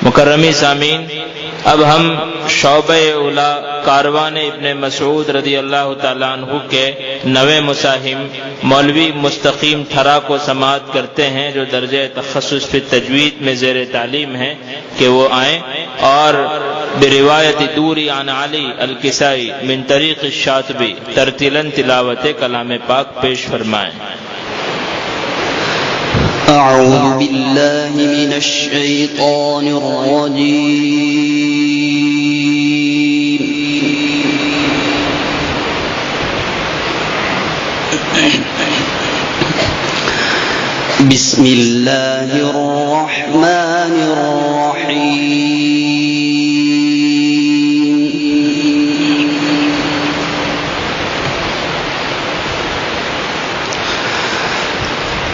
मुकर्रमी सामीन, अब हम शौबे-ए-उला कारवान इब्ने मसूद रदी अल्लाह ताला अन्हु के नवे मुसाहिम मौलवी मुस्तकीम ठरा को समाअत करते हैं, जो दर्जे तखस्सुस फी तजवीद में ज़ेर तालीम है, कि वो आए और बिरिवायत दूरी आन अली अल-किसाई मिन तरीक़ शातिबी तरतीलन तिलावत कलाम पाक पेश फरमाएं। अऊज़ु बिल्लाहि मिनश शैतानिर रजीम। बिस्मिल्लाहिर रहमानिर रहीम।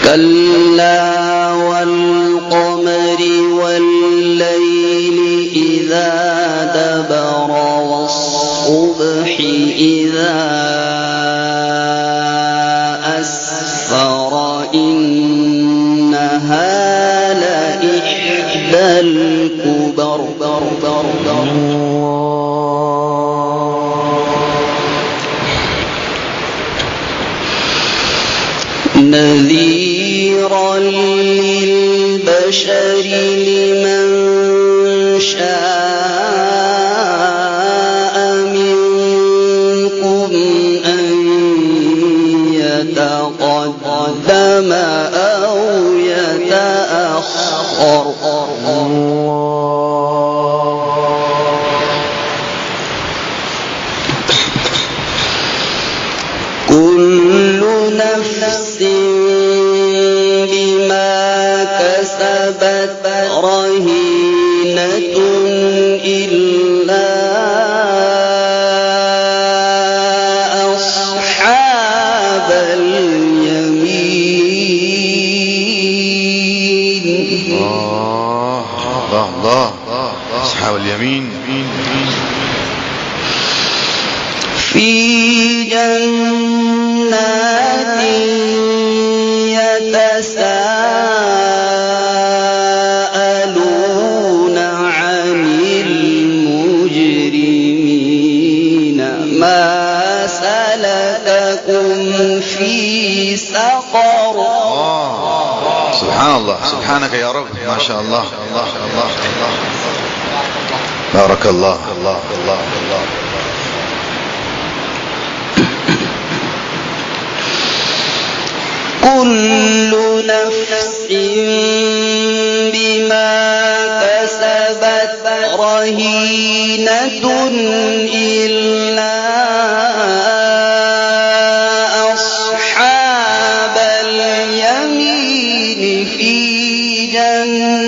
कल्ला वल क़मरि वल्लैलि इज़ा दबर वस्सुब्हि इज़ा अस्फर इन्नहा लइह्दल कुबर। नज़ीरन लिलबशरि लिमन शाअ मिनकुम अन यतक़द्दम औ यतअख़्ख़र। कुल्लु नफ्सिन बिमा कसबत रहीनतुन इल्ला अस्हाबल यमीन। अल्लाह अस्हाबल यमीन फी जन्नातिन यतसाअलून अनिल मुजरिमीन मा सलककुम फी सक़र। सुभान अल्लाह, सुभानक या रब, माशा अल्लाह, बारक अल्लाह। कुल्लु नफ्सिन बिमा कसबत रहीनतुन इल्ला अस्हाबल यमीन फी जन्नात।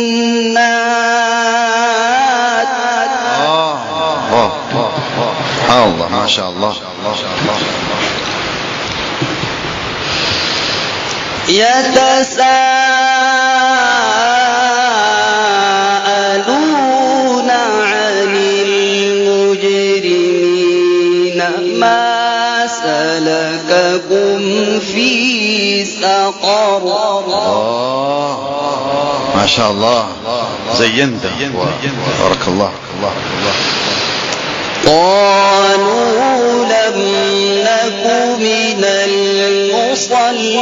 अल्लाह माशा अल्लाह। يتساءلون عن المجرمين ما سلككم في سقر. ما شاء الله زينت، بارك الله. قالوا لم نك من المصلين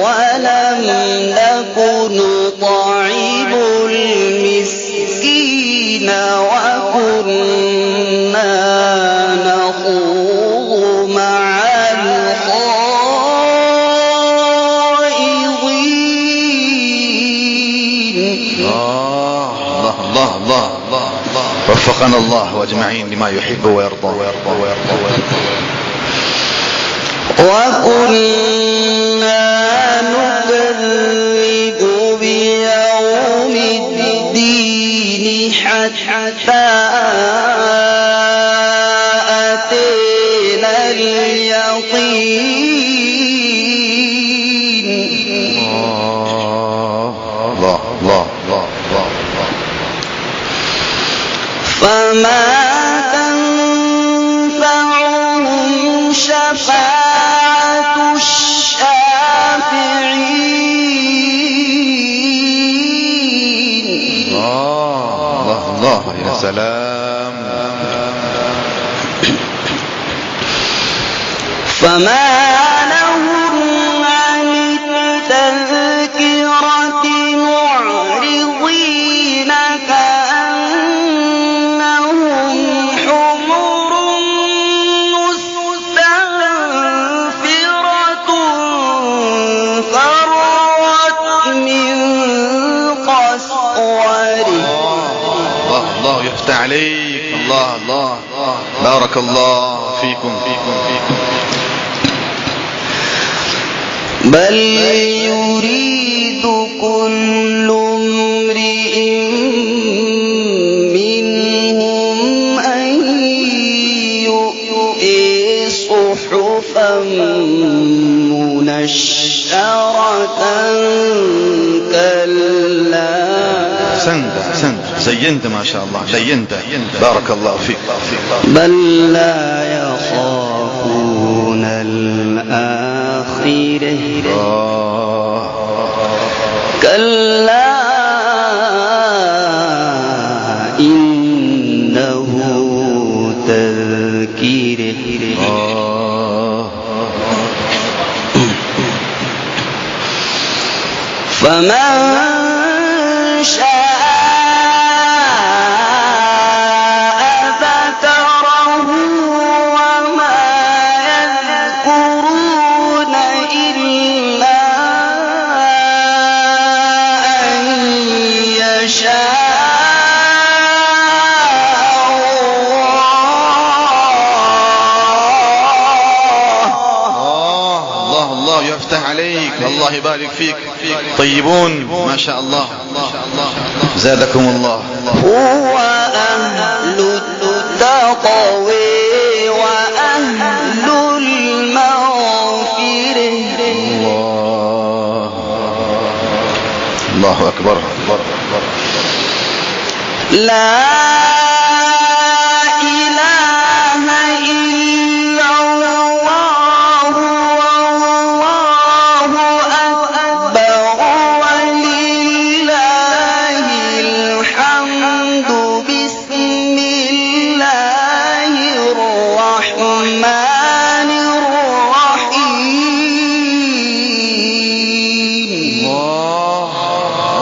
ولم نك نطعم المسكين وكنا نخوض مع الخائضين. الله وفقنا الله واجمعين لما يحب ويرضى. وكنا نكذب بيوم الدين حتى أتينا اليقين. الله فما تنفعهم شفاعة الشافعين. سلام. فما لهم عن التذكرة معرضين كأنهم حمر مستنفرة فرت من قسورة. الله يفتح عليك. الله بارك الله فيكم. بل يريد كل امرئ منهم أن يؤتي صحفا منشرة كلا. أحسنت زينت ما شاء الله زينت. بارك الله فيك. بل لا يخافون الآخرة كلا إنه تذكير. فمن شاء ذكره وما يذكرون إلا أن يشاء الله يفتح عليك. الله يبارك فيك. طيبون ما شاء الله. زادكم الله. هو أهل التقوى وأهل المغفرة. الله أكبر. لا إله إلا الله والله أكبر ولله الحمد. بسم الله الرحمن الرحيم.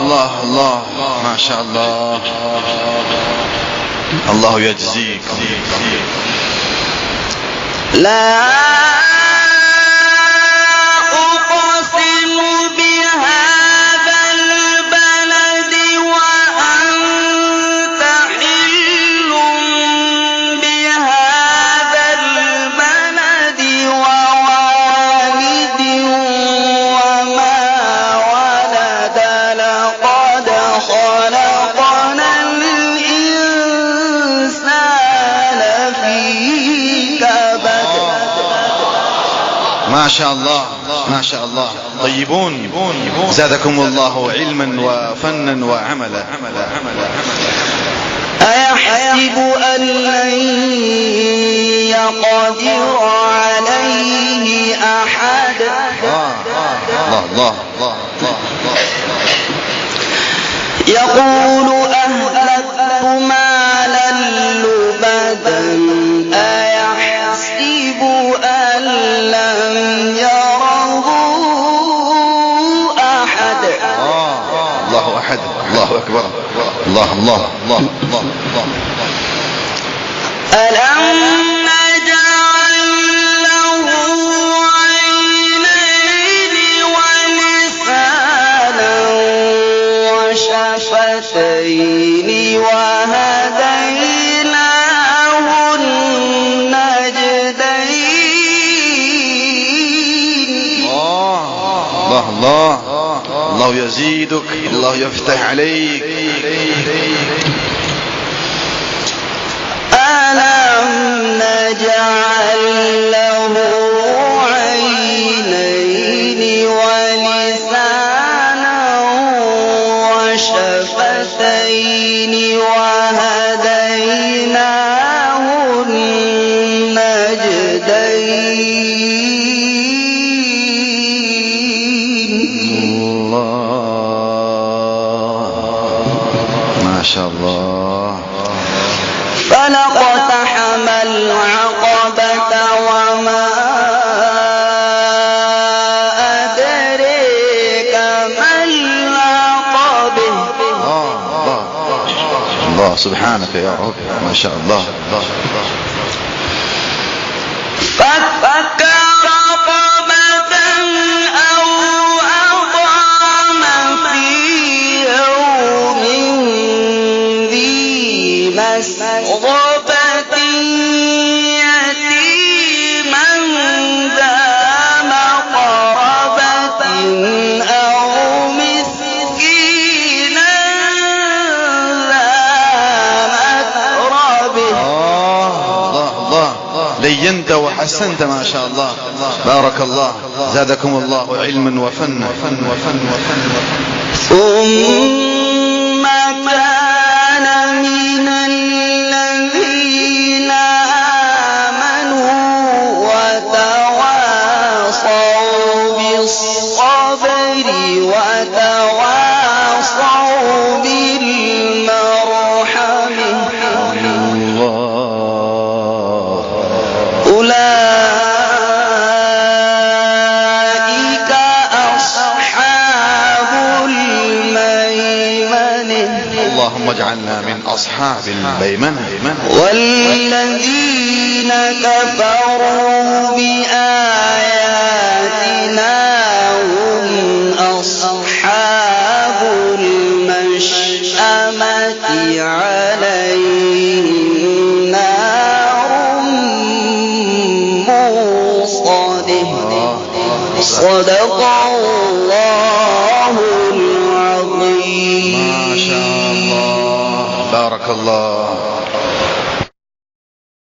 الله ما شاء الله. الله يجزيك. لا أقسم بهذا البلد وأنت حل بهذا البلد ووالد وما ولد. لقد خلقنا الإنسان في كبد. ما شاء الله ما شاء الله. طيبون زادكم الله علما وفنا وعملا. أيحسب أن لن يقدر عليه أحد. الله يقول أهلكت مالا لبدا أيحسب أن لم يره أحد. الله أحد. الله أكبر. الله ألم نجعل له عينين ولسانا وشفتين وهديناه النجدين. الله يزيدك. الله يفتح عليك. ألم نجعل له عينين ولسانا وشفتين وهديناه النجدين. الله ما شاء الله. فلقتحم العقبة وما أدريك ما العقبة. الله سبحانك يا رب، ما شاء الله. فك رقبة أو أطعم في يوم ذي مسغبة يتيما ذا مقربة أو مسكينا ذا متربة. الله لينت وحسنت ما شاء الله، بارك الله، زادكم الله علما وفنا. ثم كان من الذين آمنوا وتواصوا بالصبر وتواصوا بالمرحمة أولئك أصحاب الميمنة. اللهم اجعلنا من أصحاب الميمنة. والذين كفروا بآياتنا هم أصحاب المشأمة عليهم نار موصده. صدق الله العظيم. ما شاء الله، بارك الله.